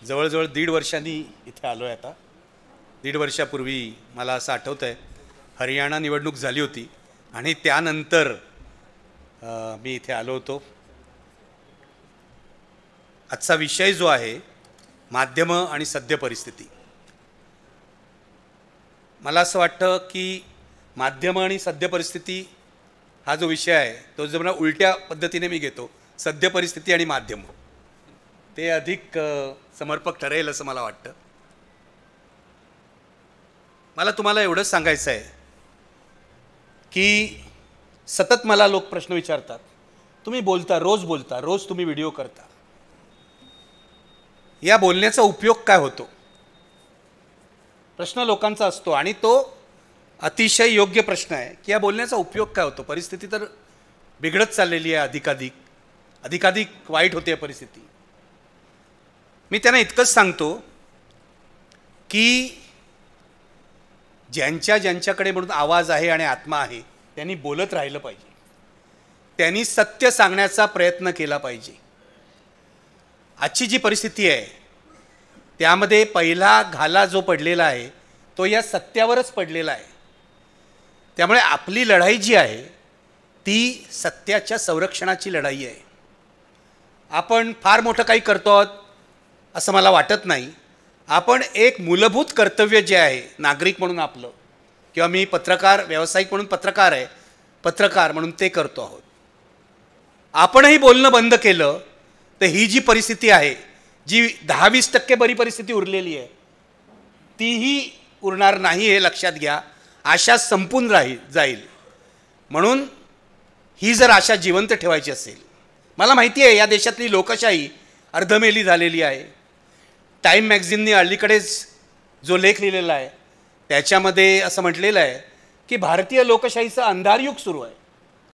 जवळजवळ 1.5 वर्षांनी इथे आलो आहे आता. 1.5 वर्षापूर्वी मला असं आठवतं आहे हरियाणा निवडणूक झाली होती आणि त्यानंतर मी इथे आलो होतो. आजचा विषय जो आहे माध्यमं आणि सद्य परिस्थिती. मला असं वाटतं की माध्यमं आणि सद्य परिस्थिती हा जो विषय आहे तो जर उलट्या पद्धतीने मी घेतो, सद्य परिस्थिती आणि माध्यमं, ते अधिक समर्पक ठरेल असं मला वाटतं. मला तुम्हाला एवढंच सांगायचं आहे की सतत मला लोक प्रश्न विचारतात, तुम्ही बोलता, रोज तुम्ही व्हिडिओ करता, या बोलण्याचा उपयोग काय होतो? प्रश्न लोकांचा असतो आणि तो अतिशय योग्य प्रश्न आहे की या बोलण्याचा उपयोग काय होतो? परिस्थिती तर बिघडत चाललेली आहे, अधिकाधिक वाईट होते परिस्थिती. मी त्यांना इतकंच सांगतो की ज्यांच्याकडे म्हणून आवाज आहे आणि आत्मा आहे त्यांनी बोलत राहिलं पाहिजे, त्यांनी सत्य सांगण्याचा प्रयत्न केला पाहिजे. आजची जी परिस्थिती आहे त्यामध्ये पहिला घाला जो पडलेला आहे तो या सत्यावरच पडलेला आहे. त्यामुळे आपली लढाई जी आहे ती सत्याच्या संरक्षणाची लढाई आहे. आपण फार मोठं काही करतो आहोत असं मला वाटत नाही. आपण एक मूलभूत कर्तव्य जे आहे नागरिक म्हणून आपलं, किंवा मी पत्रकार, व्यावसायिक म्हणून पत्रकार आहे, पत्रकार म्हणून ते करतो आहोत. आपणही बोलणं बंद केलं तर ही जी परिस्थिती आहे, जी 10-20% बरी परिस्थिती उरलेली आहे, तीही उरणार नाही हे लक्षात घ्या. आशा संपून जाईल. म्हणून ही जर आशा जिवंत ठेवायची असेल, मला माहिती आहे या देशातली लोकशाही अर्धमेली झालेली आहे. टाईम मॅगझिनने अलीकडेच जो लेख लिहिलेला आहे त्याच्यामध्ये असं म्हटलेलं आहे की भारतीय लोकशाहीचं अंधारयुग सुरू आहे.